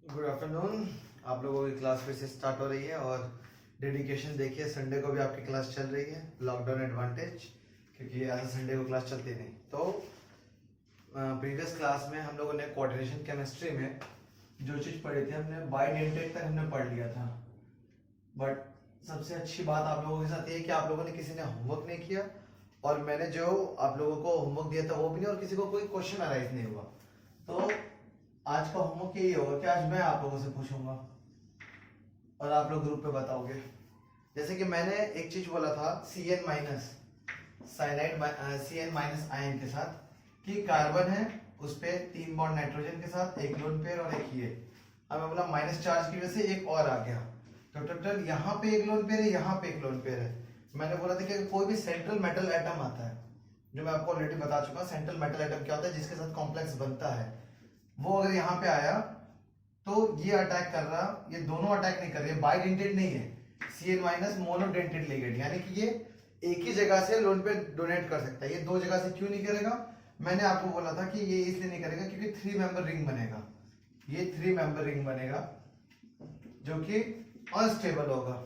Good afternoon. आप लोगों की क्लास फिर से स्टार्ट हो रही है और डेडिकेशन देखिए, संडे को भी आपकी क्लास चल रही है। लॉकडाउन एडवांटेज, क्योंकि ऐसा संडे को क्लास चलती नहीं। तो प्रीवियस क्लास में हम लोगों ने कोऑर्डिनेशन केमिस्ट्री में जो चीज़ पढ़ी थी, हमने बाइडेंटेट तक हमने पढ़ लिया था। बट सबसे अच्छी बात आप लोगों के साथ ये है कि आप लोगों ने किसी ने होमवर्क नहीं किया, और मैंने जो आप लोगों को होमवर्क दिया था वो भी नहीं, और किसी को कोई क्वेश्चन अराइज नहीं हुआ। तो आज का होमवर्क यही होगा कि आज मैं आप लोगों से पूछूंगा और आप लोग ग्रुप पे बताओगे। जैसे कि मैंने एक चीज बोला था, Cn minus cyanide Cn minus ion के साथ, कि कार्बन है उस पे 3 बॉन्ड नाइट्रोजन के साथ, एक लोन पेयर और एक ये। अब मैं बोला माइनस चार्ज की वजह से एक और आ गया, तो टोटल यहाँ पे एक लोन पेयर है, यहाँ पे एक लोन पेयर है। मैंने बोला था कि कोई भी सेंट्रल मेटल एटम आता है, जो मैं आपको ऑलरेडी बता चुका हूँ सेंट्रल मेटल एटम क्या होता है, जिसके साथ कॉम्प्लेक्स बनता है, वो अगर यहाँ पे आया तो ये अटैक कर रहा, ये दोनों अटैक नहीं कर रहे, बाइडेंटेड नहीं है। Cn माइनस मोनोडेंटेड लिगेंड, यानी कि ये एक ही जगह से लोन पे डोनेट कर सकता है। ये दो जगह से क्यों नहीं करेगा? मैंने आपको बोला था कि ये इसलिए नहीं करेगा क्योंकि 3 मेंबर रिंग बनेगा। ये 3 मेंबर रिंग बनेगा जो कि अनस्टेबल होगा।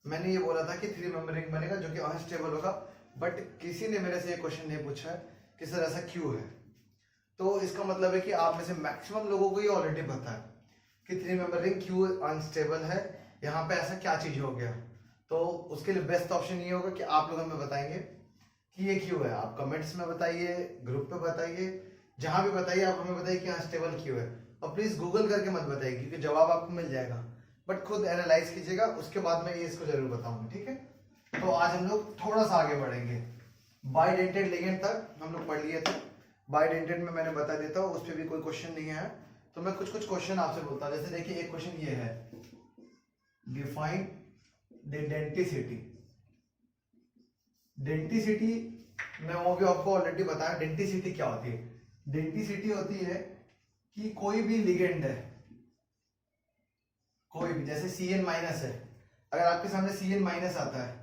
मैंने ये बोला था कि 3 मेंबर रिंग बनेगा जो कि अनस्टेबल होगा। बट किसी ने मेरे से ये क्वेश्चन नहीं पूछा है कि सर ऐसा क्यों है। तो इसका मतलब है कि आप में से मैक्सिमम लोगों को ये ऑलरेडी पता है कि 3 मेंबर रिंग क्यों अनस्टेबल है, यहाँ पे ऐसा क्या चीज हो गया। तो उसके लिए बेस्ट ऑप्शन ये होगा कि आप लोग हमें बताएंगे कि ये क्यों है। आप कमेंट्स में बताइए, ग्रुप पे बताइए, जहां भी बताइए, आप हमें बताइए कि अनस्टेबल क्यों है। और प्लीज गूगल करके मत बताइए क्योंकि जवाब आपको मिल जाएगा, बट खुद एनालाइज कीजिएगा, उसके बाद मैं ये इसको जरूर बताऊंगा, ठीक है। तो आज हम लोग थोड़ा सा आगे बढ़ेंगे। बाइडेंटेड लिगेंड तक हम लोग पढ़ लिए थे। बाइडेंटेड में मैंने बता देता हूँ, उस पर भी कोई क्वेश्चन नहीं है, तो मैं कुछ कुछ क्वेश्चन आपसे बोलता हूँ। जैसे देखिए, एक क्वेश्चन ये है, डिफाइन द डेंटिसिटी। डेंटिसिटी मैं वो भी आपको ऑलरेडी बताया। डेंटिसिटी क्या होती है? डेंटिसिटी होती है कि कोई भी लिगेंड है, कोई भी, जैसे Cn माइनस है, अगर आपके सामने Cn माइनस आता है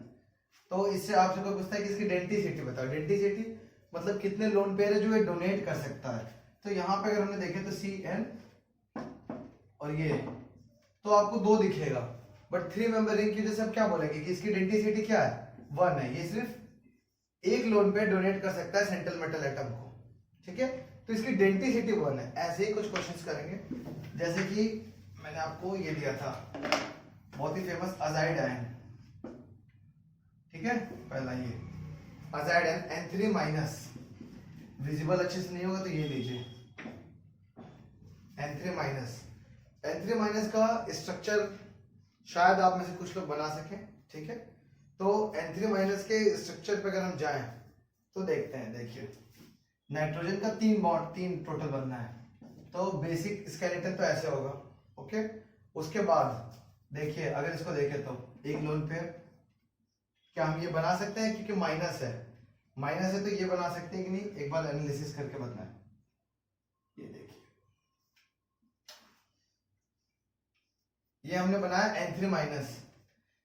तो इससे आपसे कोई पूछता है कि इसकी डेंटिसिटी बताओ। डेंटिसिटी मतलब कितने लोन पेयर है जो ये डोनेट कर सकता है। तो यहाँ पे अगर हमने देखे तो Cn और ये, तो आपको 2 दिखेगा, बट 3 मेंबर रिंग की वजह से आप क्या बोलेंगे कि इसकी डेंटिसिटी क्या है? 1 है। ये सिर्फ एक लोन पेयर डोनेट कर सकता है सेंट्रल मेटल एटम को, ठीक है। तो इसकी डेंटिसिटी 1 है। ऐसे ही कुछ क्वेश्चंस करेंगे। जैसे कि मैंने आपको ये दिया था, बहुत ही फेमस अजाइड आयन, ठीक है। पहला ये azide ion N3 minus, visible अच्छे से नहीं होगा तो ये लीजिए N3 माइनस। N3 माइनस का स्ट्रक्चर शायद आप में से कुछ लोग बना सकें, ठीक है। तो N3 माइनस के स्ट्रक्चर पे अगर हम जाएं तो देखते हैं, देखिए नाइट्रोजन का 3 बॉन्ड, 3 टोटल बनना है, तो बेसिक स्केलेटन तो ऐसे होगा, ओके। उसके बाद देखिए, अगर इसको देखें तो एक लोन पेयर, क्या हम ये बना सकते हैं? क्योंकि माइनस है, माइनस है तो ये बना सकते हैं कि नहीं, एक बार एनालिसिस करके बताएं। ये देखिए, ये हमने बनाया N3 माइनस,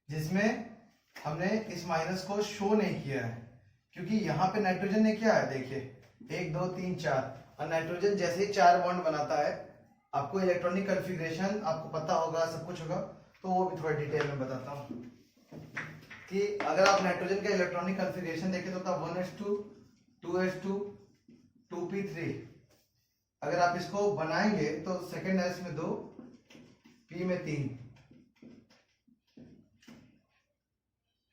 जिसमें हमने इस माइनस को शो नहीं किया है क्योंकि यहाँ पे नाइट्रोजन ने क्या है, देखिए 1 2 3 4, और नाइट्रोजन जैसे ही 4 बॉन्ड बनाता है, आपको इलेक्ट्रॉनिक कन्फिग्रेशन आपको पता होगा, सब कुछ होगा, तो वो भी थोड़ा डिटेल में बताता हूँ कि अगर आप नाइट्रोजन का इलेक्ट्रॉनिक कन्फिग्रेशन देखें तो होता 1s2 2s2 2p3। अगर आप इसको बनाएंगे तो सेकेंड s में 2, p में 3।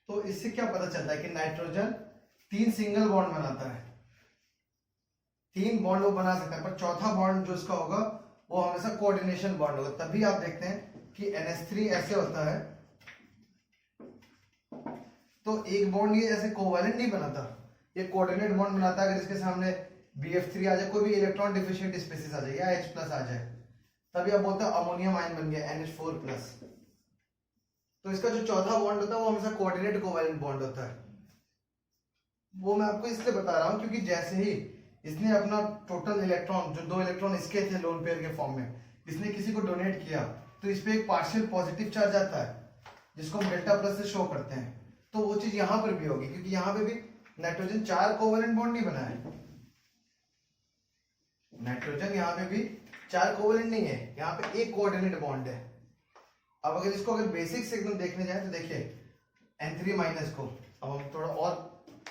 तो इससे क्या पता चलता है कि नाइट्रोजन 3 सिंगल बॉन्ड बनाता है, 3 बॉन्ड वो बना सकता है, पर चौथा बॉन्ड जो इसका होगा वो हमेशा कोऑर्डिनेशन बॉन्ड होगा। तभी आप देखते हैं कि NH3 ऐसे होता है, तो एक बॉन्ड ये ऐसे कोवैलेंट नहीं बनाता, ये कोऑर्डिनेट बॉन्ड बनाता है। अगर इसके सामने BF3 आ जाए, कोई भी इलेक्ट्रॉन डिफिशिएंट स्पीशीज आ जाए या H+ आ जाए, तभी आप बोलते हैं अमोनियम आयन बन गया NH4+। तो इसका जो चौथा बॉन्ड होता है वो हमेशा कोऑर्डिनेट कोवैलेंट बॉन्ड होता है। वो मैं आपको इसलिए बता रहा हूं क्योंकि जैसे ही इसने अपना टोटल इलेक्ट्रॉन, जो 2 इलेक्ट्रॉन इसके थे लोन पेयर के फॉर्म में, इसने किसी को डोनेट किया, तो इस पे एक पार्शियल पॉजिटिव चार्ज आता है जिसको हम डेल्टा प्लस से शो करते हैं। तो वो चीज यहां पर भी होगी क्योंकि यहां पे भी नाइट्रोजन 4 कोवैलेंट बॉन्ड नहीं बना है, नाइट्रोजन यहाँ पे भी 4 कोवेलेंट नहीं है, यहाँ पे एक कोऑर्डिनेट बॉन्ड है। अब अगर इसको अगर बेसिक से एकदम देखने जाए तो देखिए N3 माइनस को अब हम थोड़ा और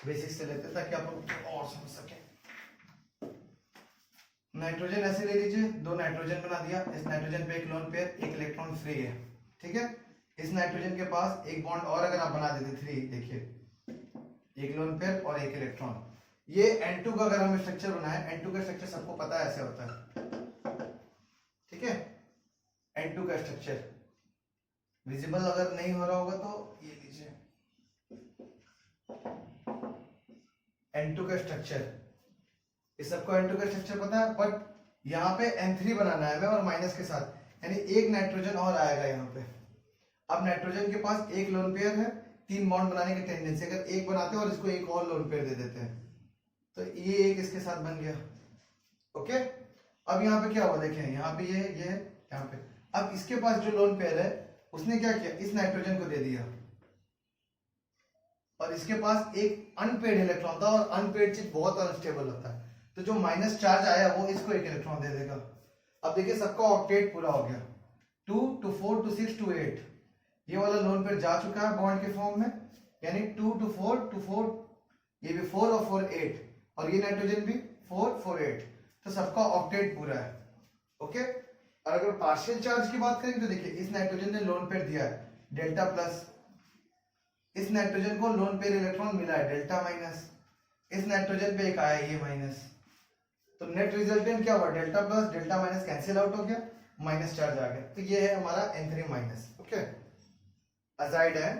बेसिक से लेते हैं ताकि आप लोग और समझ सके। नाइट्रोजन ऐसे ले लीजिए, 2 नाइट्रोजन बना दिया, इस नाइट्रोजन पे एक लोन पेयर, एक इलेक्ट्रॉन फ्री है, ठीक है। इस नाइट्रोजन के पास एक बॉन्ड और अगर आप बना देते 3, देखिए एक लोन पेयर और एक इलेक्ट्रॉन। ये N2 का अगर हम स्ट्रक्चर बनाए, N2 का स्ट्रक्चर सबको पता है ऐसे होता है, ठीक है। N2 का स्ट्रक्चर विजिबल अगर नहीं हो रहा होगा तो ये लीजिए N2 का स्ट्रक्चर, इस सबको N2 का स्ट्रक्चर पता है, बट यहाँ पे N3 बनाना है हमें और माइनस के साथ, यानी एक नाइट्रोजन और आएगा यहाँ पे। अब नाइट्रोजन के पास एक लोन पेयर है, 3 बॉन्ड बनाने की टेंडेंसी, अगर एक बनाते हैं और इसको एक और लोन पेयर दे देते हैं तो ये एक इसके साथ बन गया, ओके। अब यहाँ पे क्या हुआ, देखें यहाँ पे ये यहाँ पे, अब इसके पास जो लोन पेयर है उसने क्या किया, इस नाइट्रोजन को दे दिया, और इसके पास एक अनपेड इलेक्ट्रॉन था, और अनपेड चीज बहुत अनस्टेबल होता है, तो जो माइनस चार्ज आया वो इसको एक इलेक्ट्रॉन दे देगा। अब देखिए सबका ऑक्टेट पूरा हो गया, 2 to 4 to 6 to 8, ये वाला लोन पेयर जा चुका है बॉन्ड के फॉर्म में, यानी 2 to 4 to 4, ये भी 4 और 4 8, और ये नाइट्रोजन भी 4 4 8, तो सबका ऑक्टेट पूरा है, ओके। और अगर पार्शियल चार्ज की बात करें तो देखिए इस नाइट्रोजन ने लोन पेयर दिया है डेल्टा प्लस, इस नाइट्रोजन को लोन पेयर इलेक्ट्रॉन मिला है डेल्टा माइनस, इस नाइट्रोजन पे एक आया ये माइनस, तो नेट रिजल्टेंट क्या हुआ, delta plus delta minus cancel out हो गया, माइनस चार्ज आ गया, तो ये है हमारा N3 माइनस, ओके, अजाइड है।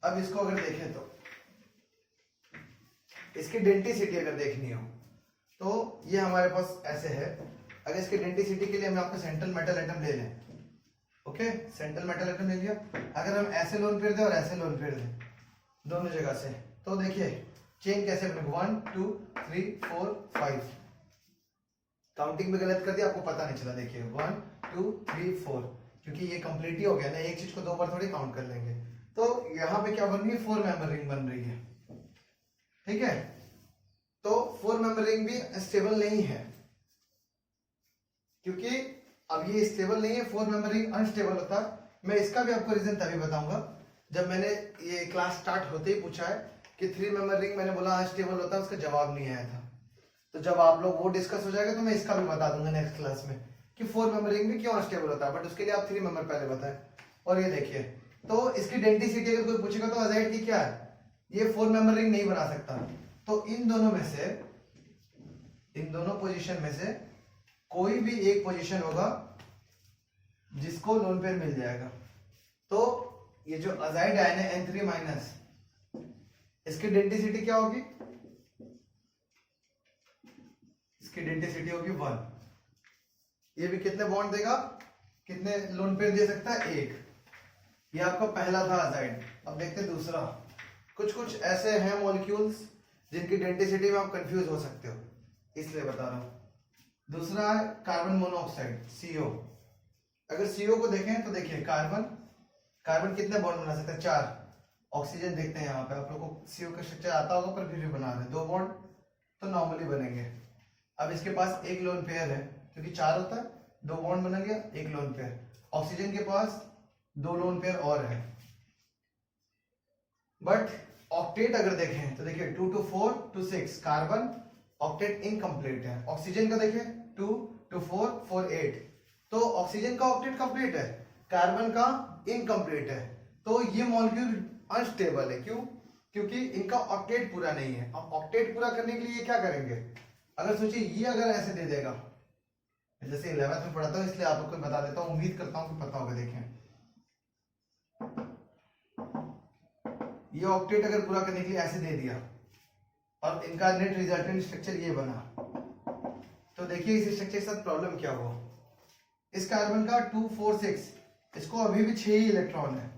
अब इसको अगर देखें तो इसकी डेंसिटी अगर देखनी हो तो ये हमारे पास ऐसे है, अगर इसकी डेंसिटी के लिए हम यहाँ पे सेंट्रल मेटल एटम ले लें, ओके, सेंट्रल मेटल एटम ले लिया, अगर हम ऐसे लोन पेयर दें और ऐसे लोन पेयर दें दोनों जगह से, तो देखिए चेन कैसे बने, 1 2 3 4 5, काउंटिंग में गलत कर दिया आपको पता नहीं चला, देखिए 1 2 3 4, क्योंकि ये कंप्लीट ही हो गया ना, एक चीज को 2 बार थोड़ी काउंट कर लेंगे। तो यहाँ पे क्या बन रही है, 4 मेंबर रिंग बन रही है, ठीक है। तो 4 मेंबर रिंग भी स्टेबल नहीं है, क्योंकि अब ये स्टेबल नहीं है, 4 मेंबर रिंग अनस्टेबल होता। मैं इसका भी आपको रीजन तभी बताऊंगा जब मैंने ये क्लास स्टार्ट होते ही पूछा है कि 3 मेंबर रिंग मैंने बोला अनस्टेबल होता है, उसका जवाब नहीं आया था, तो जब आप लोग वो डिस्कस हो जाएगा तो मैं इसका भी बता दूंगा नेक्स्ट क्लास में कि 4 मेंबर रिंग भी क्यों अनस्टेबल होता है, बट उसके लिए आप 3 मेंबर पहले बताएं। और ये देखिए, तो इसकी डेंसिटी अगर कोई पूछेगा तो अजाइड की क्या है, ये 4 मेंबर रिंग नहीं बना सकता, तो इन दोनों में से, इन दोनों पोजीशन में से कोई भी एक पोजीशन होगा जिसको लोन पेयर मिल जाएगा। तो ये जो अजाइड आयन है N3 माइनस, इसकी डेंसिटी क्या होगी, इसकी डेंसिटी होगी 1, ये भी कितने बॉन्ड देगा, कितने लोन पेयर दे सकता है, एक, ये आपका पहला था अजाइड। अब देखते हैं दूसरा, कुछ कुछ ऐसे हैं मॉलिक्यूल्स जिनकी डेंसिटी में आप कंफ्यूज हो सकते हो, इसलिए बता रहा हूं। दूसरा है कार्बन मोनोऑक्साइड CO, अगर CO को देखें तो देखिए कार्बन कितने बॉन्ड बना सकता है, 4, ऑक्सीजन देखते हैं यहाँ पे, आप लोग को CO का स्ट्रक्चर आता होगा पर फिर भी बना रहे हैं, 2 बॉन्ड तो नॉर्मली बनेंगे। अब इसके पास एक लोन पेयर है, क्योंकि 4 होता है, 2 बॉन्ड बना गया, एक लोन पेयर, ऑक्सीजन के पास 2 लोन पेयर और है, बट ऑक्टेट अगर देखें तो देखिए 2 to 4 to 6 carbon octet incomplete है, ऑक्सीजन का देखिए 2 to 4 4 8, तो ऑक्सीजन का ऑक्टेट कंप्लीट है, कार्बन का इनकम्प्लीट है, तो ये मॉलिक्यूल अनस्टेबल है। क्यों, क्योंकि इनका ऑक्टेट पूरा नहीं है। अब ऑक्टेट पूरा करने के लिए ये क्या करेंगे, अगर सोचिए ये अगर ऐसे दे देगा, जैसे 11th में पढ़ाता हूँ इसलिए आप लोग को बता देता हूँ, उम्मीद करता हूँ कि पता होगा। देखें ये ऑक्टेट अगर पूरा करने के लिए ऐसे दे दिया और इनका नेट रिजल्टेंट स्ट्रक्चर ये बना, तो देखिए इस स्ट्रक्चर के साथ प्रॉब्लम क्या हुआ, इस कार्बन का 2 4 6, इसको अभी भी 6 ही इलेक्ट्रॉन है,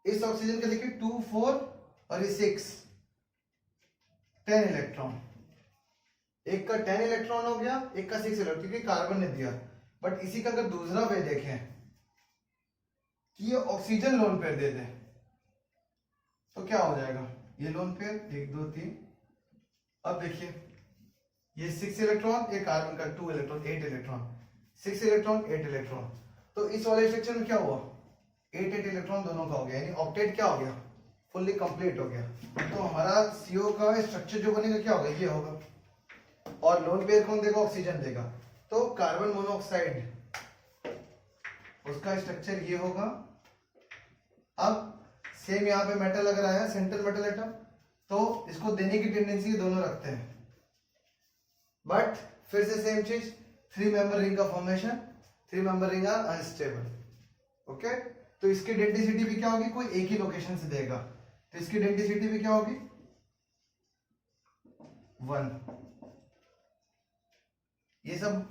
इस ऑक्सीजन का देखिए 2 4 और ये 6, 10 इलेक्ट्रॉन, एक का 10 इलेक्ट्रॉन हो गया, एक का 6 इलेक्ट्रॉन, क्योंकि कार्बन ने दिया। बट इसी का अगर दूसरा वे देखें कि ये ऑक्सीजन लोन पेयर दे दे तो क्या हो जाएगा, ये लोन पेयर 1 2 3, अब देखिए ये 6 इलेक्ट्रॉन, ये कार्बन का 2 इलेक्ट्रॉन, 8 इलेक्ट्रॉन, 6 इलेक्ट्रॉन 8 इलेक्ट्रॉन। तो इस वाले स्ट्रक्चर में क्या हुआ, 8 इलेक्ट्रॉन दोनों का हो गया, यानी ऑक्टेट क्या हो गया, फुल्ली कंप्लीट हो गया। तो हमारा CO का स्ट्रक्चर जो बनेगा क्या होगा, ये होगा। और लोन पेयर कौन देगा, ऑक्सीजन देगा। तो कार्बन मोनोऑक्साइड उसका स्ट्रक्चर ये होगा। अब सेम यहाँ पे मेटल अगर आया, सेंट्रल मेटल एटम, तो इसको देने की टेंडेंसी दोनों रखते हैं। बट फिर से सेम चीज, 3 मेंबर रिंग का फॉर्मेशन, 3 member ring are unstable. Okay, तो इसकी डेंसिटी भी क्या होगी, कोई एक ही लोकेशन से देगा, तो इसकी डेंसिटी भी क्या होगी, 1। ये सब,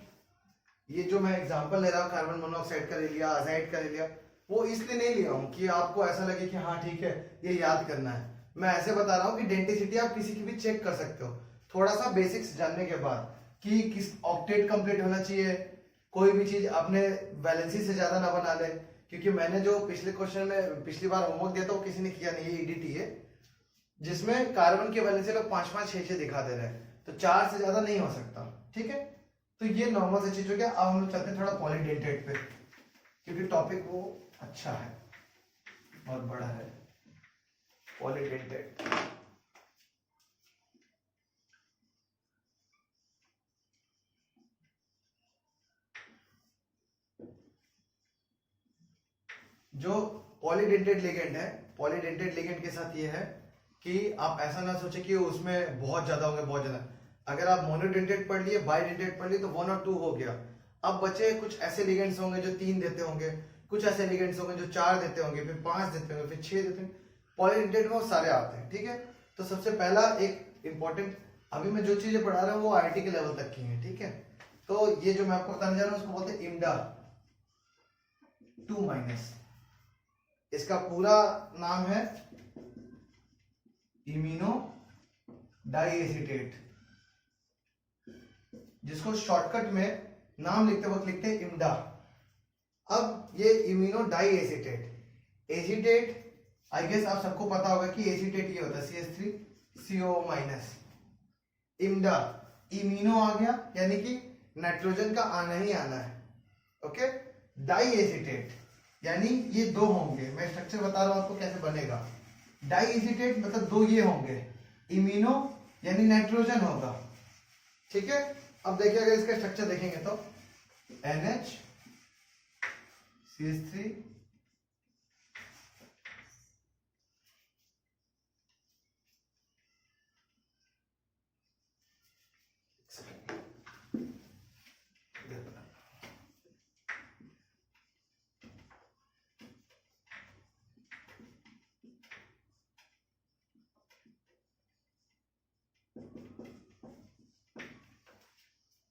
ये जो मैं एग्जांपल ले रहा हूँ कार्बन मोनोऑक्साइड का ले लिया, अजाइड का ले लिया, वो इसलिए नहीं लिया हूँ कि आपको ऐसा लगे कि हाँ ठीक है ये याद करना है। मैं ऐसे बता रहा हूँ कि डेंसिटी आप किसी की भी चेक कर सकते हो थोड़ा सा बेसिक्स जानने के बाद, कि किस ऑक्टेट कंप्लीट होना चाहिए, कोई भी चीज अपने वैलेंसी से ज्यादा ना बना ले। क्योंकि मैंने जो पिछले क्वेश्चन में पिछली बार होमवर्क दिया था वो किसी ने किया नहीं, ये EDT है, जिसमें कार्बन के वैलेंसी लोग 5 5 6 6 दिखा दे रहे हैं, तो 4 से ज्यादा नहीं हो सकता। ठीक है, तो ये नॉर्मल सी चीज हो गया। अब हम लोग चलते हैं थोड़ा पॉलीडेंटेट पे, क्योंकि टॉपिक वो अच्छा है, बहुत बड़ा है। पॉलीडेंटेट, जो पॉलीडेंटेट लिगेंड है, पॉलीडेंटेट लिगेंड के साथ ये है कि आप ऐसा ना सोचे कि उसमें बहुत ज्यादा होंगे, बहुत ज्यादा। अगर आप मोनोडेंटेट पढ़ लिए, बाइडेंटेट पढ़ लिए, तो 1 और 2 हो गया। अब बचे कुछ ऐसे लिगेंड्स होंगे जो 3 देते होंगे, कुछ ऐसे लिगेंड्स होंगे जो 4 देते होंगे, फिर 5 देते होंगे, फिर 6 देते होंगे। पॉलीडेंटेट में वो सारे आते हैं। ठीक है, तो सबसे पहला एक इंपॉर्टेंट, अभी मैं जो चीजें पढ़ा रहा हूँ वो IIT के लेवल तक की है। ठीक है, तो ये जो मैं आपको बताने जा रहा हूँ उसको बोलते हैं इम्डा 2-। इसका पूरा नाम है इम्यूनो डाइएसिटेट, जिसको शॉर्टकट में नाम लिखते वक्त लिखते हैं इम्डा। अब ये इम्यूनो डाइएसिटेट, एसिटेट आई गेस आप सबको पता होगा कि एसिटेट ये होता है CH3CO-। इम्डा, इम्यूनो आ गया, यानी कि नाइट्रोजन का आना ही आना है। ओके, डाइएसिटेट यानी ये 2 होंगे। मैं स्ट्रक्चर बता रहा हूं आपको कैसे बनेगा। डाइएसिटेट मतलब 2 ये होंगे, इम्यूनो यानी नाइट्रोजन होगा। ठीक है, अब देखिए अगर इसका स्ट्रक्चर देखेंगे तो NH CH3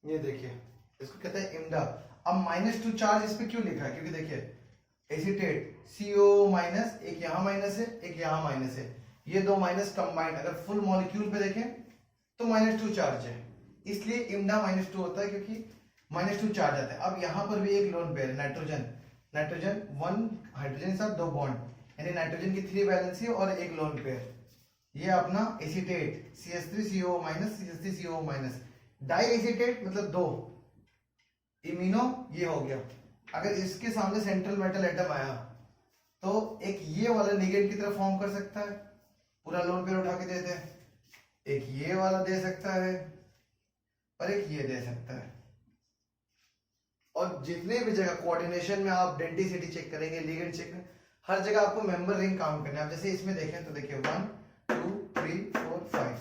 ये देखिए, इसको कहते हैं इम्डा। अब -2 चार्ज इस पे क्यों लिखा है, क्योंकि देखिए एसिटेट CO-, एक यहाँ माइनस है, एक यहाँ माइनस है, ये 2 माइनस कंबाइंड, अगर फुल मॉलिक्यूल पे देखें तो -2 चार्ज है, इसलिए इम्डा -2 होता है, क्योंकि -2 चार्ज आता है। अब यहाँ पर भी एक lone pair nitrogen, nitrogen 1 hydrogen के साथ 2 बॉन्ड, यानी नाइट्रोजन की 3 वैलेंसी और एक लोन पेयर, ये अपना एसिटेट CH3CO-, CH3CO-। डाइएसिटेट मतलब 2, इम्यूनो ये हो गया। अगर इसके सामने सेंट्रल मेटल एटम आया तो एक ये वाला लिगेंड की तरफ फॉर्म कर सकता है, पूरा लोन पेयर उठा के देते हैं, एक ये वाला दे सकता है और एक ये दे सकता है। और जितने भी जगह कोऑर्डिनेशन में आप डेंसिटी चेक करेंगे, लिगेंड चेक करेंगे, हर जगह आपको मेंबर रिंग काम करना है। आप जैसे इसमें देखें तो देखिए 1 2 3 4 5,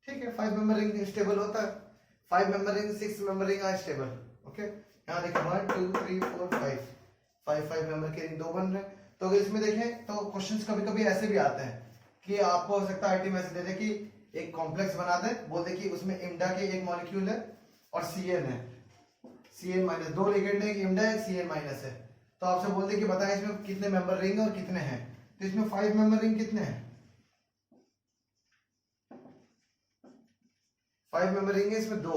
ठीक है, 5 मेंबर रिंग स्टेबल होता है, 5 member ring 6 member ring are stable. Okay, यहाँ देखिए 1 2 3 4 5 5 मेंबर के रिंग 2 बन रहे हैं। तो अगर इसमें देखें तो क्वेश्चंस कभी कभी ऐसे भी आते हैं कि आपको हो सकता है IIT मैसेज दे दे कि एक कॉम्प्लेक्स बना दे, बोल दे कि उसमें इम्डा के एक मॉलिक्यूल है और CN है, CN-, 2 लिगेंड है, एक इम्डा है, एक CN- है। तो आपसे बोलते कि बताएं इसमें कितने मेंबर रिंग और कितने हैं, तो इसमें 5 मेंबर रिंग कितने हैं, 5 मेंबर रिंग है, इसमें 2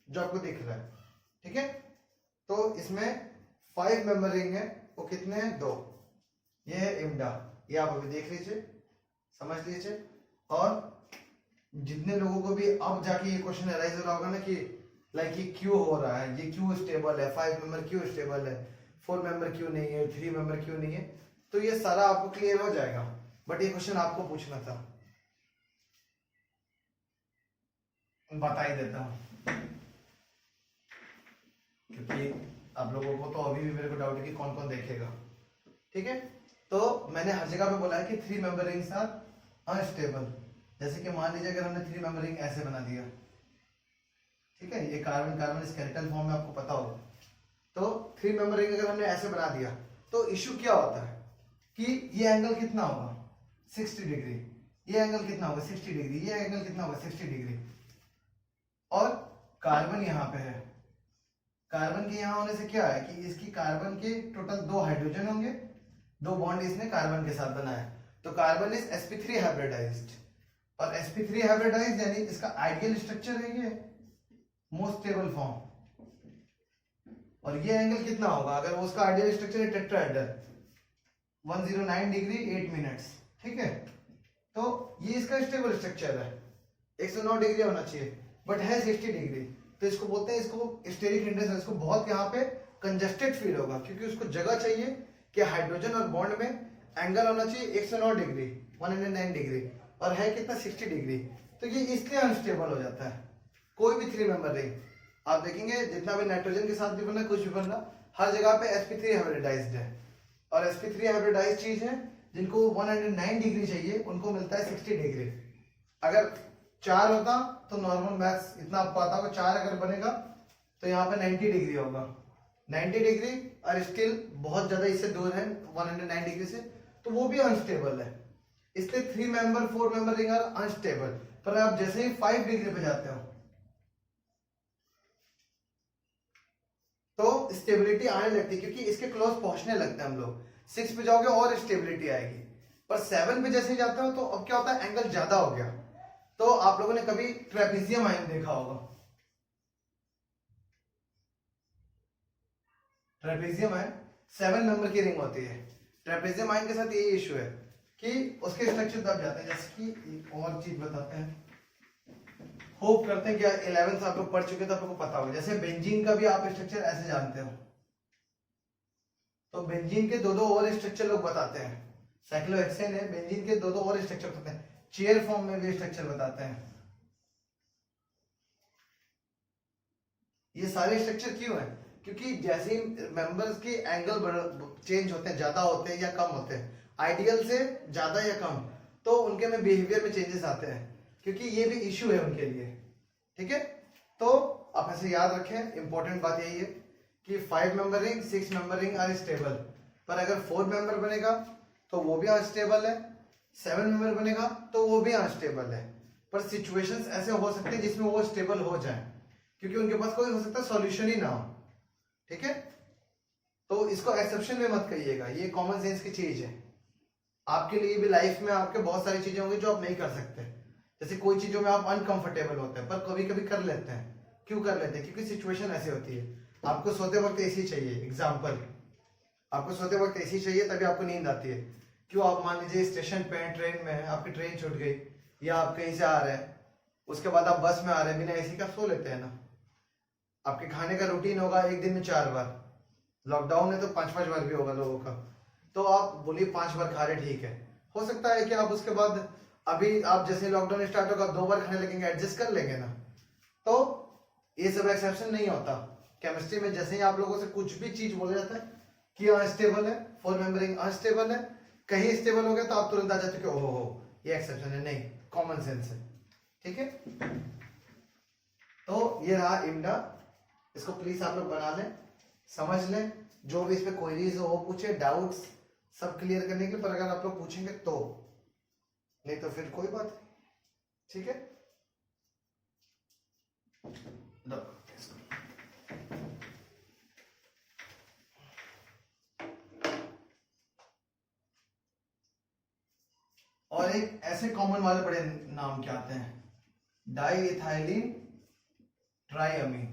जो आपको दिख रहा है। ठीक है, तो इसमें 5 मेंबर रिंग है, वो कितने हैं, 2। ये है इम्डा, ये आप अभी देख लीजिए, समझ लीजिए। और जितने लोगों को भी अब जाके ये क्वेश्चन अराइज हो रहा होगा ना कि लाइक ये क्यों हो रहा है, ये क्यों स्टेबल है, 5 मेंबर क्यों स्टेबल है, 4 मेंबर क्यों नहीं है, 3 मेंबर क्यों नहीं है, तो ये सारा आपको क्लियर हो जाएगा। बट ये क्वेश्चन आपको पूछना था, बता ही देता हूँ, क्योंकि आप लोगों को तो अभी भी मेरे को डाउट है कि कौन कौन देखेगा। ठीक है, तो मैंने हर जगह पे बोला है कि 3 मेंबर रिंग्स आर अनस्टेबल। जैसे कि मान लीजिए अगर हमने 3 मेंबर रिंग ऐसे बना दिया, ठीक है, ये कार्बन कार्बन स्केलेटल फॉर्म में आपको पता होगा, तो 3 मेंबर रिंग अगर हमने ऐसे बना दिया तो इश्यू क्या होता है कि ये एंगल कितना होगा 60 डिग्री, ये एंगल कितना होगा 60 डिग्री, ये एंगल कितना होगा 60 डिग्री, और कार्बन यहाँ पे है। कार्बन के यहाँ होने से क्या है कि इसकी कार्बन के टोटल 2 हाइड्रोजन होंगे, 2 बॉन्ड इसने कार्बन के साथ बनाया, तो कार्बन इज sp3 हाइब्रिडाइज्ड, और sp3 हाइब्रिडाइज्ड यानी इसका आइडियल स्ट्रक्चर है ये मोस्ट स्टेबल फॉर्म। और ये एंगल कितना होगा अगर वो उसका आइडियल स्ट्रक्चर है टेट्राहेड्रल, 109 डिग्री 8 मिनट्स। ठीक है, तो ये इसका स्टेबल स्ट्रक्चर है, 109 डिग्री होना चाहिए, बट है 60 डिग्री, तो इसको बोलते हैं, इसको स्टेरिक इंडेक्स, इसको बहुत यहाँ पे कंजस्टेड फील होगा, क्योंकि उसको जगह चाहिए कि हाइड्रोजन और बॉन्ड में एंगल होना चाहिए 109 डिग्री, 109 डिग्री, और है कितना 60 डिग्री, तो ये इसलिए अनस्टेबल हो जाता है। कोई भी 3 मेंबर रिंग आप देखेंगे, जितना भी नाइट्रोजन के साथ भी बना, कुछ भी बना, हर जगह पे sp3 हाइब्रिडाइज्ड है, और sp3 हाइब्रिडाइज्ड चीज है, जिनको 109 डिग्री चाहिए उनको मिलता है 60 डिग्री। अगर 4 होता तो नॉर्मल मैथ्स इतना आपको आता होगा, 4 अगर बनेगा तो यहाँ पे 90 डिग्री होगा, 90 डिग्री, और स्टिल बहुत ज्यादा इससे दूर है 109 डिग्री से, तो वो भी अनस्टेबल है। इसलिए 3 member 4 member ring are unstable. पर आप जैसे ही 5 डिग्री पे जाते हो तो स्टेबिलिटी आने लगती है, क्योंकि इसके क्लोज पहुंचने लगते हैं हम लोग। 6 पे जाओगे और स्टेबिलिटी आएगी, पर 7 पे जैसे ही जाते हो तो अब क्या होता है, एंगल ज्यादा हो गया। तो आप लोगों ने कभी ट्रेपेजियम आयन देखा होगा, ट्रेपेजियम आयन 7 नंबर की रिंग होती है। ट्रेपेजियम आयन के साथ यही इश्यू है कि उसके स्ट्रक्चर दब जाते हैं। जैसे कि एक और चीज बताते हैं, होप करते हैं कि 11th आप लोग पढ़ चुके तो आप लोगों को पता होगा। जैसे बेंजीन का भी आप स्ट्रक्चर ऐसे जानते हो, तो बेंजीन के 2 और स्ट्रक्चर लोग बताते हैं, साइक्लोहेक्सेन है, बेंजीन के 2 और स्ट्रक्चर बताते हैं, चेयर फॉर्म में भी स्ट्रक्चर बताते हैं। ये सारे स्ट्रक्चर क्यों है, क्योंकि जैसे मेंबर्स के एंगल चेंज होते हैं, ज्यादा होते हैं या कम होते हैं, आइडियल से ज्यादा या कम, तो उनके में बिहेवियर में चेंजेस आते हैं, क्योंकि ये भी इश्यू है उनके लिए। ठीक है, तो आप ऐसे याद रखें, इंपॉर्टेंट बात यही है कि 5 member ring 6 member ring are stable, पर अगर 4 मेंबर बनेगा तो वो भी अनस्टेबल है, 7 मेंबर बनेगा तो वो भी अनस्टेबल है। पर सिचुएशंस ऐसे हो सकते हैं जिसमें वो स्टेबल हो जाए, क्योंकि उनके पास कोई हो सकता है सॉल्यूशन ही ना हो। ठीक है, तो इसको एक्सेप्शन में मत कहिएगा, ये कॉमन सेंस की चीज है। आपके लिए भी लाइफ में आपके बहुत सारी चीजें होंगी जो आप नहीं कर सकते, जैसे कोई चीजों में आप अनकंफर्टेबल होते हैं, पर कभी कभी कर लेते हैं। क्यों कर लेते हैं, क्योंकि सिचुएशन ऐसी होती है। आपको सोते वक्त एसी चाहिए, एग्जाम्पल, आपको सोते वक्त एसी चाहिए तभी आपको नींद आती है। क्यों, आप मान लीजिए स्टेशन पे हैं, ट्रेन में है, आपकी ट्रेन छूट गई, या आप कहीं से आ रहे हैं, उसके बाद आप बस में आ रहे हैं, बिना एसी का सो लेते हैं ना। आपके खाने का रूटीन होगा एक दिन में 4 बार, लॉकडाउन है तो 5-5 बार भी होगा लोगों का, तो आप बोलिए 5 बार खा रहे, ठीक है। हो सकता है कि आप उसके बाद अभी आप जैसे लॉकडाउन स्टार्ट होगा 2 बार खाने लगेंगे, एडजस्ट कर लेंगे ना। तो ये सब एक्सेप्शन नहीं होता केमिस्ट्री में। जैसे ही आप लोगों से कुछ भी चीज बोला जाता है कि अनस्टेबल है, 4 मेंबर रिंग अनस्टेबल है, कहीं स्टेबल हो गया तो आप तुरंत आ जाते हो कि ओहो ये एक्सेप्शन है, नहीं, कॉमन सेंस है। ठीक है, तो ये रहा इम्डा, इसको प्लीज आप लोग बना लें, समझ लें, जो भी इस पे क्वेरीज हो वो पूछे, डाउट्स सब क्लियर करने के, पर अगर आप लोग पूछेंगे तो, नहीं तो फिर कोई बात नहीं। ठीक है, और एक ऐसे कॉमन वाले बड़े नाम क्या आते हैं, डाई इथाइलिन ट्राइअमीन,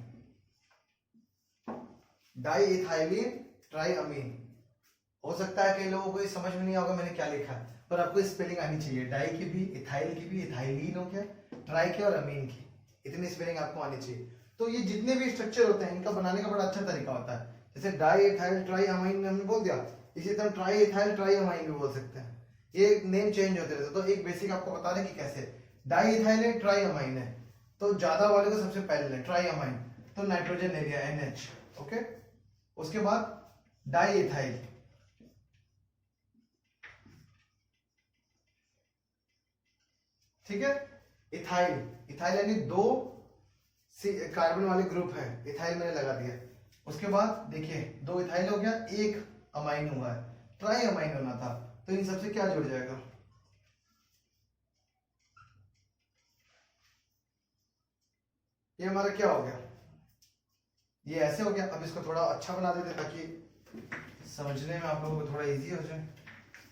डाई इथाइलिन ट्राइअमीन। हो सकता है कई लोगों को ये समझ में नहीं होगा मैंने क्या लिखा है, पर आपको स्पेलिंग आनी चाहिए, डाई की भी, इथाइल की भी, इथाइलिन हो गया, ट्राई की और अमीन की, इतनी स्पेलिंग आपको आनी चाहिए। तो ये जितने भी स्ट्रक्चर होते हैं इनका बनाने का बड़ा अच्छा तरीका होता है। जैसे डाई इथाइल ट्राई अमाइन हमने बोल दिया, इसी तरह ट्राई इथाइल ट्राई अमाइन भी बोल सकते हैं। ये नेम चेंज होते रहते। तो एक बेसिक आपको बता दें कि कैसे डाई इथाइल है, ट्राई अमाइन है, तो ज्यादा वाले को सबसे पहले लें ट्राई अमाइन, तो नाइट्रोजन ले लिया NH, ओके। उसके बाद डाई इथाइल, ठीक है। इथाइल, इथाइल यानी 2 कार्बन वाले ग्रुप है, इथाइल मैंने लगा दिया। उसके बाद देखिए 2 इथाइल हो गया, 1 अमाइन हुआ है, ट्राई अमाइन होना था, तो इन सबसे क्या जुड़ जाएगा, ये हमारा क्या हो गया, ये ऐसे हो गया। अब इसको थोड़ा अच्छा बना देते ताकि समझने में आप लोगों को थोड़ा इजी हो जाए।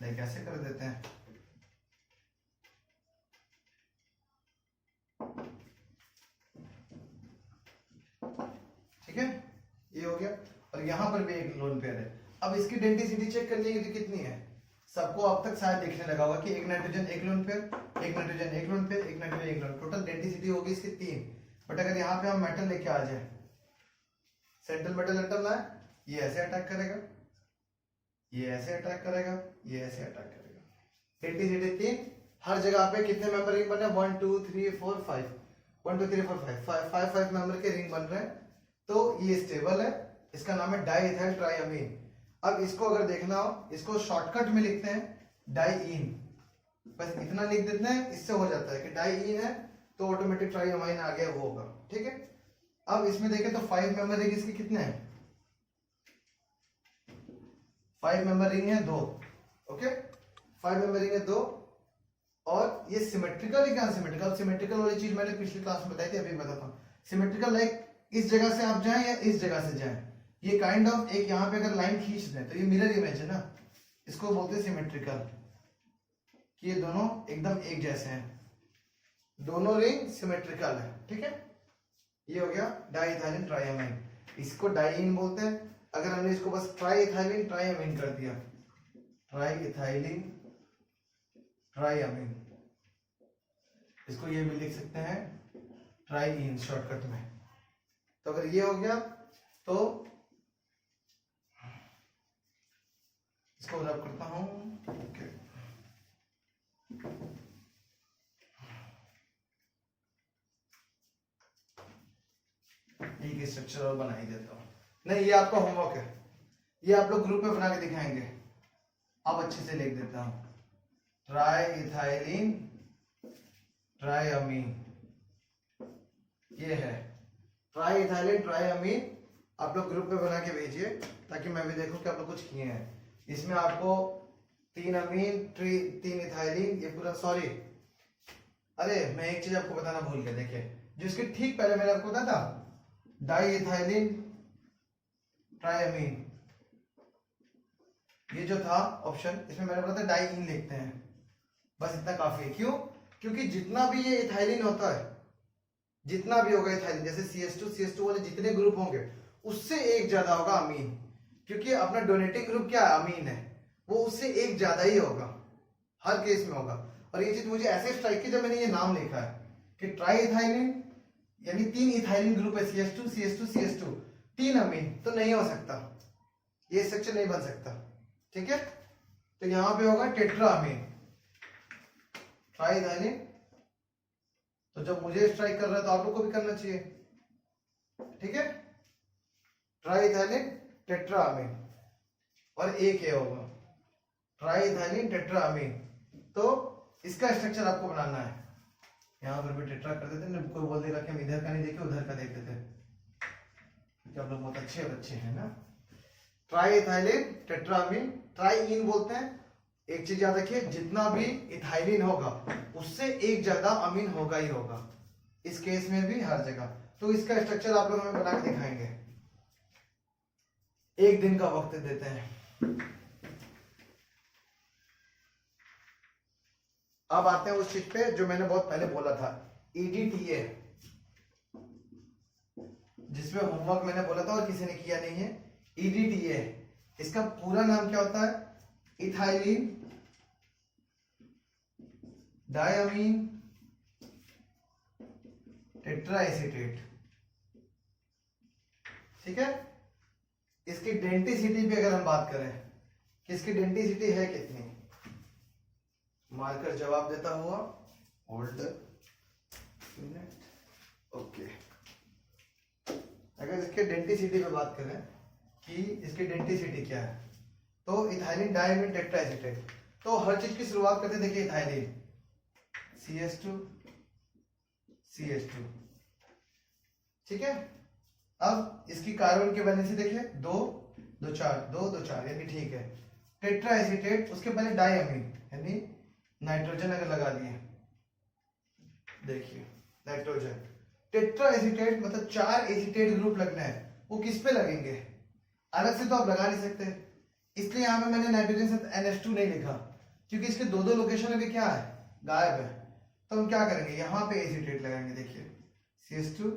नहीं, कैसे कर देते हैं, ठीक है, ये हो गया। और यहां पर भी एक लोन पेयर है। अब इसकी डेंसिटी चेक कर लेंगे तो कितनी है। सबको अब तक शायद देखने लगा होगा कि एक नाइट्रोजन एक लोन पेयर, एक नाइट्रोजन एक लोन पेयर, एक नाइट्रोजन एक लोन, टोटल डेंसिटी होगी इसकी 3। बट अगर यहाँ पे हम मेटल लेके आ जाए, सेंट्रल मेटल एटम लाए, ये ऐसे अटैक करेगा, ये ऐसे अटैक करेगा, ये ऐसे अटैक करेगा। डेंसिटी 3, हर जगह पे कितने मेंबर रिंग बन रहे हैं, 1 2 3 4 5, 1 2 3 4 5 5 मेंबर के रिंग बन रहे हैं। तो ये स्टेबल है, इसका नाम है डाईइथाइल ट्राइअमीन। अब इसको अगर देखना हो, इसको शॉर्टकट में लिखते हैं डाईइन, बस इतना लिख देते हैं, इससे हो जाता है कि डाईइन है तो ऑटोमेटिक ट्राइअमाइन आ गया, वो होगा, ठीक है। अब इसमें देखें तो 5 मेंबर रिंग इसके कितने हैं, 5 मेंबर रिंग है 2, ओके, 5 मेंबर रिंग है 2। और ये सिमेट्रिकल है, क्या सिमेट्रिकल, सिमेट्रिकल वाली चीज मैंने पिछली क्लास में बताई थी, अभी बताता हूँ। सिमेट्रिकल लाइक इस जगह से आप जाएं या इस जगह से जाएं, ये काइंड ऑफ एक यहाँ पे अगर लाइन खींच दें तो ये मिरर इमेज है ना, इसको बोलते हैं सिमेट्रिकल, कि ये दोनों एकदम एक जैसे हैं, दोनों रिंग सिमेट्रिकल है, ठीक है। ये हो गया डाईइथाइलिन ट्राइअमीन, इसको डाईइन बोलते हैं। अगर हमने इसको बस ट्राईइथाइलिन ट्राइअमीन कर दिया, ट्राईइथाइलिन ट्राइअमीन, इसको ये भी लिख सकते हैं ट्राइइन शॉर्टकट में। तो अगर ये हो गया तो इसको रब करता हूं, ओके। एक स्ट्रक्चर और बना ही देता हूं। नहीं, ये आपका होमवर्क है, ये आप लोग ग्रुप में बना के दिखाएंगे। अब अच्छे से लिख देता हूं, ट्राईइथाइलिन ट्राइअमीन, ये है ट्राईइथाइलिन ट्राइअमीन। आप लोग ग्रुप में बना के भेजिए ताकि मैं भी देखूं कि आप लोग कुछ किए हैं। इसमें आपको 3 अमीन 3 इथाइलिन, ये पूरा, सॉरी, अरे मैं एक चीज आपको बताना भूल गया। देखिए, जो इसके ठीक पहले मैंने आपको बताया था डाईइथाइलिन ट्राइअमीन, ये जो था ऑप्शन, इसमें मैंने बोला था डाईइन लिखते हैं, बस इतना काफी है। क्यों? क्योंकि जितना भी ये इथाइलिन होता है, जितना भी होगा इथाइलिन, जैसे CH2 वाले जितने ग्रुप होंगे उससे एक ज्यादा होगा अमीन, क्योंकि अपना डोनेटिंग ग्रुप क्या है, अमीन है, वो उससे एक ज्यादा ही होगा, हर केस में होगा। और ये चीज मुझे ऐसे स्ट्राइक की जब मैंने ये नाम लिखा है कि ट्राईइथाइलिन यानी 3 इथाइलिन ग्रुप है, CH2 3 अमीन, तो नहीं हो सकता, ये स्ट्रक्चर नहीं बन सकता, ठीक है। तो यहां पे होगा टेट्रा अमीन, ट्राईइथाइलिन। तो जब मुझे स्ट्राइक कर रहा है तो आप लोग को भी करना चाहिए, ठीक है। ट्राईइथाइलिन टेट्रा अमीन, और एक ये होगा ट्राईइथाइलिन टेट्रा अमीन। तो इसका स्ट्रक्चर आपको बनाना है। यहां पर भी टेट्रा कर देते हैं, कोई बोल देगा कि हम इधर का नहीं देखे उधर का देखते थे, क्योंकि आप लोग बहुत अच्छे बच्चे हैं ना। ट्राईइथाइलिन टेट्रा अमीन, ट्राईइन बोलते हैं। एक चीज याद रखिए, जितना भी इथाइलिन होगा उससे एक ज्यादा अमीन होगा ही होगा, इस केस में भी हर जगह। तो इसका स्ट्रक्चर आप लोग हमें बना के दिखाएंगे, एक दिन का वक्त देते हैं। अब आते हैं उस चीज पे जो मैंने बहुत पहले बोला था, EDTA, जिसमें होमवर्क मैंने बोला था और किसी ने किया नहीं है। EDTA, इसका पूरा नाम क्या होता है, इथाइलिन डायमीन टेट्राएसीटेट, ठीक है। इसकी डेंसिटी पे अगर हम बात करें कि इसकी डेंसिटी है कितनी, मार्कर जवाब देता हुआ होल्ड मिनट, ओके। अगर इसके डेंसिटी पे बात करें कि इसकी डेंसिटी क्या है, तो इथाइलिन डायमीन टेट्राएसीटेट, तो हर चीज की शुरुआत करते देखिए इथाइलिन CH2 CH2, ठीक है। अब इसकी कार्बन की वैलेंसी देखिए 2 2 4 2 2 4 यानी ठीक है। टेट्राएसीटेट, उसके पहले डायमीन यानी नाइट्रोजन अगर लगा दिए, देखिए नाइट्रोजन, टेट्राएसीटेट मतलब 4 एसीटेट ग्रुप लगना है, वो किस पे लगेंगे, अलग से तो आप लगा नहीं सकते, इसलिए यहां पे मैंने नाइट्रोजन से NH2 नहीं लिखा, क्योंकि इसके दो लोकेशन अभी क्या है, गायब है। तो हम क्या करेंगे, यहां पे एसीटेट लगाएंगे, देखिए CH2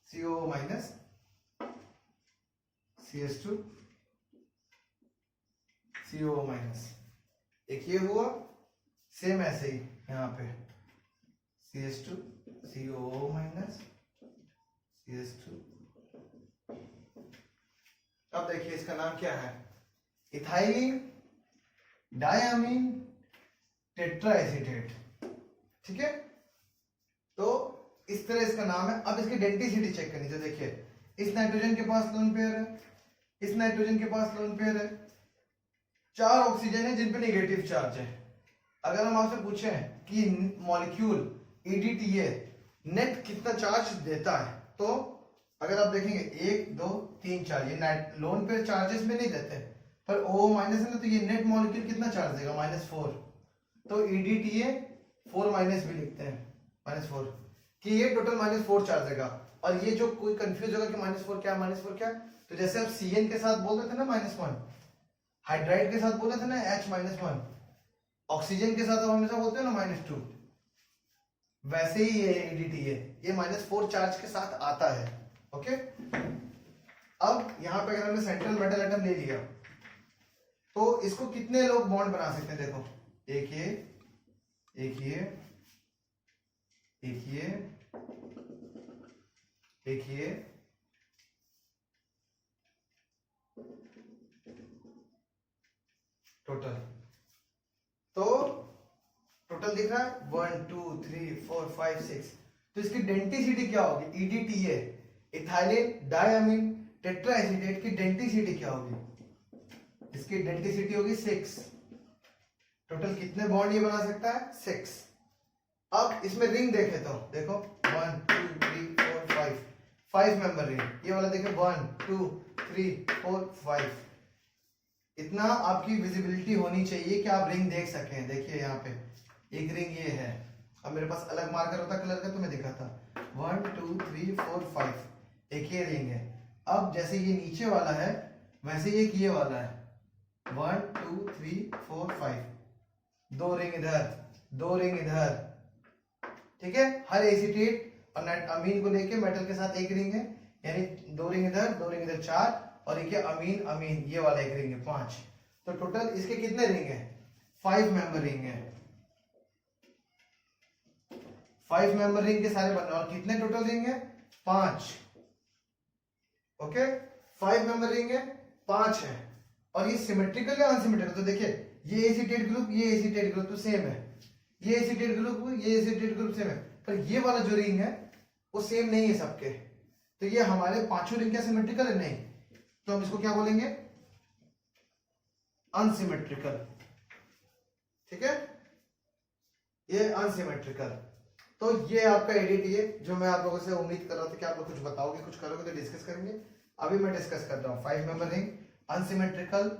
CO minus CH2 CO minus, एक ये हुआ, सेम ऐसे ही यहाँ पे CH2 CO माइनस CH2। अब देखिए इसका नाम क्या है, इथाइलिन डायमीन टेट्राएसीटेट, ठीक है। तो इस तरह इसका नाम है। अब इसकी डेंसिटी चेक करनी, तो देखिए इस नाइट्रोजन के पास लोन पेयर है, इस नाइट्रोजन के पास लोन पेयर है, 4 ऑक्सीजन है जिन पे नेगेटिव चार्ज है। अगर हम आपसे पूछें कि मॉलिक्यूल EDTA नेट कितना चार्ज देता है, तो अगर आप देखेंगे 1 2 3 4, ये लोन पेयर चार्जेस में नहीं देते, पर O माइनस है ना, तो ये नेट मॉलिक्यूल कितना चार्ज देगा, -4। तो EDTA 4 माइनस भी लिखते हैं, -4, कि ये टोटल -4 चार्ज देगा। और ये जो कोई कंफ्यूज होगा कि -4 क्या, -4 क्या, तो जैसे आप CN के साथ बोल रहे थे ना -1, हाइड्राइड के साथ बोल रहे थे ना H-1, ऑक्सीजन के साथ आप हमेशा बोलते हैं ना -2, वैसे ही ये EDTA ये -4 चार्ज के साथ आता है, ओके। अब यहां पे अगर हमने सेंट्रल मेटल एटम ले लिया, तो इसको कितने लोग बॉन्ड बना सकते हैं, देखो एक ये, एक ये, एक ये, एक ये, टोटल, तो टोटल दिख रहा है 1 2 3 4 5 6। तो इसकी डेंसिटी क्या होगी, EDTA इथाइलिन डायमीन टेट्राएसीटेट की डेंसिटी क्या होगी, इसकी डेंसिटी होगी 6। टोटल कितने बॉन्ड ये बना सकता है, 6। अब इसमें रिंग देखे तो देखो 1 2 3 4 5, 5 मेंबर रिंग, ये वाला देखे 1 2 3 4 5। इतना आपकी विजिबिलिटी होनी चाहिए कि आप रिंग देख सकें। देखिए यहाँ पे एक रिंग ये है, अब मेरे पास अलग मार्कर होता कलर का तो मैं दिखाता, 1 2 3 4 5, एक ये रिंग है। अब जैसे ये नीचे वाला है, वैसे एक ये वाला है, 1 2 3 4 5, 2 रिंग इधर, 2 रिंग इधर, ठीक है। हर एसीटेट और अमीन को लेके मेटल के साथ एक रिंग है, यानी 2 रिंग इधर 2 रिंग इधर, 4, और एक अमीन अमीन ये वाला एक रिंग है, 5। तो टोटल इसके कितने रिंग है, 5 मेंबर रिंग है, 5 मेंबर रिंग के सारे बनने, और कितने टोटल रिंग है, 5, ओके। 5 मेंबर रिंग है, 5 है। और ये सिमेट्रिकल या अनसिमेट्रिकल, तो देखिए ये एसीटेट ग्रुप, ये एसीटेट ग्रुप तो सेम है, ये एसीटेट ग्रुप, ये एसीटेट ग्रुप सेम है, पर ये वाला जो रिंग है वो सेम नहीं है सबके। तो ये हमारे पांचों रिंग क्या सिमेट्रिकल है, नहीं, तो हम इसको क्या बोलेंगे, अनसिमेट्रिकल, ठीक है, ये अनसिमेट्रिकल। तो ये आपका EDTA, जो मैं आप लोगों से उम्मीद कर रहा था कि आप लोग कुछ बताओगे, कुछ करोगे तो डिस्कस करेंगे। अभी मैं डिस्कस कर रहा हूँ 5 मेंबर रिंग, अनसिमेट्रिकल,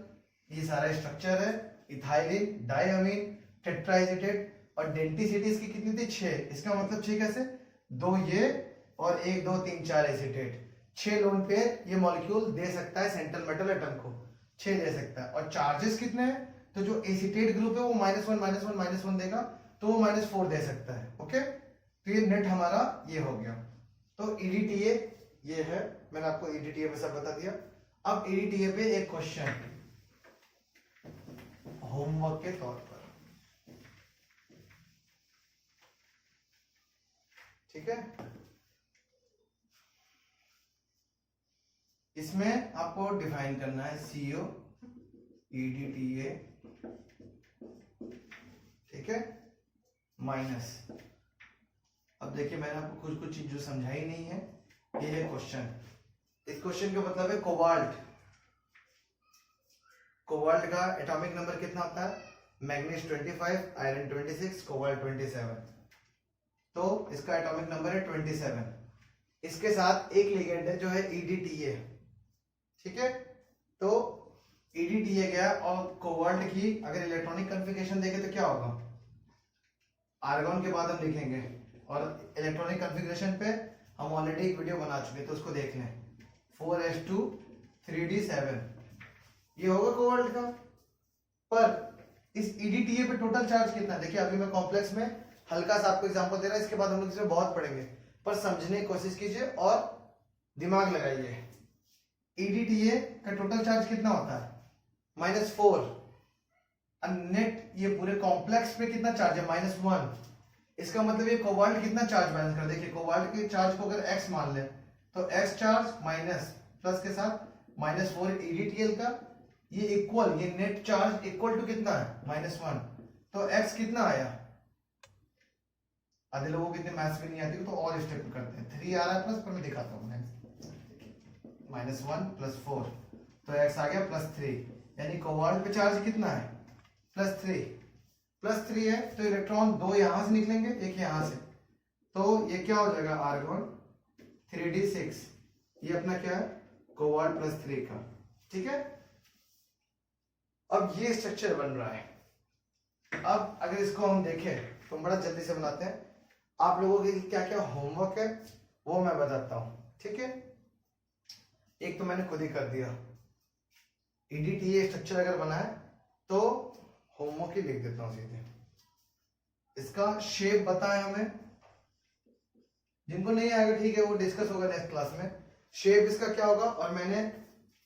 ये सारा स्ट्रक्चर है, इथाइलिन डायमीन टेट्राएसीटेट, और डेंसिटी इसकी कितनी थी, 6। इसका मतलब 6 कैसे, 2 ये और 1 2 3 4 एसीटेट, 6 लोन पेयर ये मॉलिक्यूल दे सकता है सेंट्रल मेटल एटम को, 6 दे सकता है। और चार्जेस कितने हैं, तो जो एसीटेट ग्रुप है वो -1 -1 देगा, तो वो -4 दे सकता है, ओके। तो ये नेट हमारा ये हो गया। तो EDTA ये है, मैंने आपको EDTA में सब बता दिया। अब EDTA पे एक क्वेश्चन होमवर्क के तौर पर, ठीक है, इसमें आपको डिफाइन करना है CO EDTA, ठीक है, माइनस। अब देखिए मैंने आपको कुछ चीज जो समझाई नहीं है, ये है क्वेश्चन। इस क्वेश्चन का मतलब है कोबाल्ट, कोबाल्ट का एटॉमिक नंबर कितना होता है, मैग्नीज 25, आयरन 26, कोबाल्ट 27। तो इसका एटॉमिक नंबर है 27। इसके साथ एक लिगेंड है जो है EDTA, ठीक है। तो EDTA गया, और कोबाल्ट की अगर इलेक्ट्रॉनिक कॉन्फ़िगरेशन देखें तो क्या होगा, आर्गॉन के बाद हम लिखेंगे, और इलेक्ट्रॉनिक कॉन्फ़िगरेशन पे हम ऑलरेडी एक वीडियो बना चुके हैं, तो उसको देख लें। 4s2 3d7, ये होगा कोबाल्ट का। पर इस EDTA पे टोटल चार्ज कितना है, देखिए अभी मैं कॉम्प्लेक्स में हल्का सा आपको एग्जांपल दे रहा है, इसके बाद हम लोग इसमें बहुत पढ़ेंगे, पर समझने की कोशिश कीजिए और दिमाग लगाइए। EDTA का टोटल चार्ज कितना होता है, -4। नेट ये पूरे कॉम्प्लेक्स पे कितना चार्ज है, -1। इसका मतलब ये कोबाल्ट कितना चार्ज बैलेंस कर, देखिए कोबाल्ट के चार्ज को अगर x मान ले तो x चार्ज माइनस प्लस के साथ -4 EDTL का, ये इक्वल, ये नेट चार्ज इक्वल टू कितना है, -1। तो x कितना आया, आधे लोगों को इतने मैथ्स भी नहीं आती तो और स्टेप करते हैं। 3 आ रहा है प्लस, पर मैं दिखाता हूँ, -1 + 4, तो x आ गया +3, यानी कोबाल्ट पे चार्ज कितना है, +3 है। तो इलेक्ट्रॉन 2 यहां से निकलेंगे, एक यहां से, तो ये क्या हो जाएगा, आर्गॉन 3d6, ये अपना क्या है, कोबाल्ट +3 का, ठीक है। अब ये स्ट्रक्चर बन रहा है। अब अगर इसको हम देखें तो बड़ा जल्दी से बनाते हैं, आप लोगों के क्या क्या होमवर्क है वो मैं बताता हूं, ठीक है। एक तो मैंने खुद ही कर दिया, EDTA स्ट्रक्चर अगर बना है तो होमवर्क ही लिख देता हूं सीधे। इसका शेप बताएं हमें, जिनको नहीं आएगा ठीक है, वो डिस्कस होगा नेक्स्ट क्लास में। शेप इसका क्या होगा, और मैंने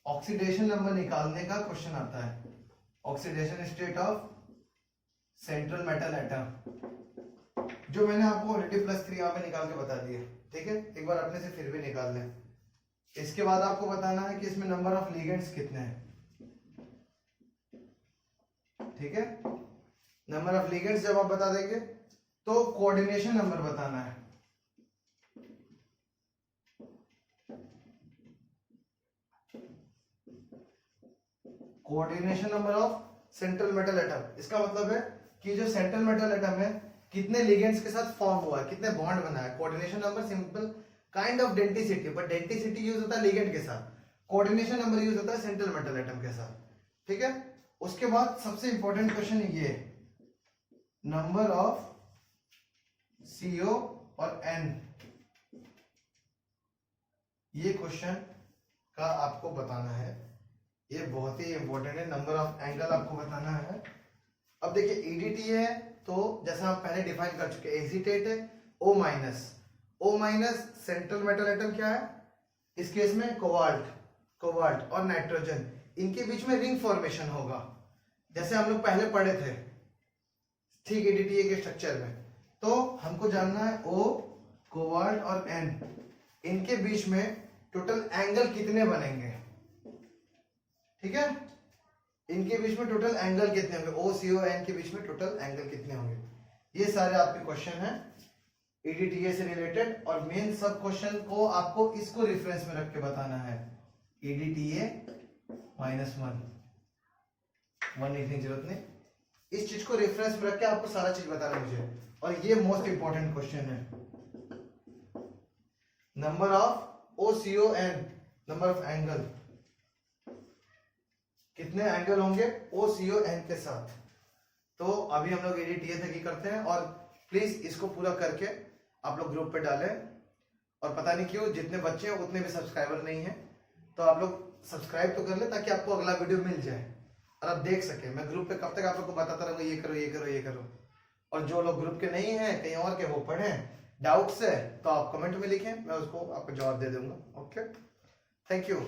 ऑक्सीडेशन नंबर निकालने का क्वेश्चन आता है, oxidation state of central metal atom, जो मैंने आपको ऑलरेडी +3 यहाँ पे निकाल के बता दिया, ठीक है। एक बार अपने से फिर भी निकाल लें। इसके बाद आपको बताना है कि इसमें नंबर ऑफ लिगेंड्स कितने हैं, ठीक है। नंबर ऑफ लिगेंड्स जब आप बता देंगे तो कोऑर्डिनेशन नंबर बताना है, coordination number of central metal atom. इसका मतलब है कि जो सेंट्रल मेटल एटम है कितने लिगेंड्स के साथ फॉर्म हुआ है, कितने बॉन्ड बना है। Coordination number simple kind of density, but density use होता है लिगेंड के साथ, कोऑर्डिनेशन नंबर यूज होता है सेंट्रल मेटल एटम के साथ, ठीक है। उसके बाद सबसे इंपॉर्टेंट क्वेश्चन ये, नंबर ऑफ CO और N, ये क्वेश्चन का आपको बताना है, ये बहुत ही इंपॉर्टेंट है। नंबर ऑफ एंगल आपको बताना है। अब देखिए EDTA है तो जैसा हम पहले डिफाइन कर चुके, एजिटेट है, O- सेंट्रल मेटल एटम क्या है इस केस में, कोबाल्ट और नाइट्रोजन, इनके बीच में रिंग फॉर्मेशन होगा, जैसे हम लोग पहले पढ़े थे, ठीक, EDTA के स्ट्रक्चर में। तो हमको जानना है O, कोबाल्ट और N, इनके बीच में टोटल एंगल कितने बनेंगे, ठीक है। इनके बीच में टोटल एंगल कितने होंगे, O, CO, N के बीच में टोटल एंगल कितने होंगे। ये सारे आपके क्वेश्चन हैं EDTA से रिलेटेड, और मेन सब क्वेश्चन को आपको इसको रेफरेंस में रख के बताना है, EDTA -1 लिखने की जरूरत नहीं, इस चीज को रेफरेंस में रख के आपको सारा चीज बताना मुझे। और ये मोस्ट इंपॉर्टेंट क्वेश्चन है, number of O, CO, N, number of angle, कितने एंगल होंगे O, CO, N के साथ। तो अभी हम लोग EDTA तक ही करते हैं, और प्लीज इसको पूरा करके आप लोग ग्रुप पे डालें। और पता नहीं क्यों जितने बच्चे हैं उतने भी सब्सक्राइबर नहीं है, तो आप लोग सब्सक्राइब तो कर ले ताकि आपको अगला वीडियो मिल जाए और आप देख सके। मैं ग्रुप पे कब तक आप लोग को बताता रहूंगा, ये करो ये करो ये करो। और जो लोग ग्रुप के नहीं हैं, कहीं और के, वो पढ़ें, डाउट्स है तो आप कमेंट में लिखें, मैं उसको आपको जवाब दे दूंगा। Okay, thank you.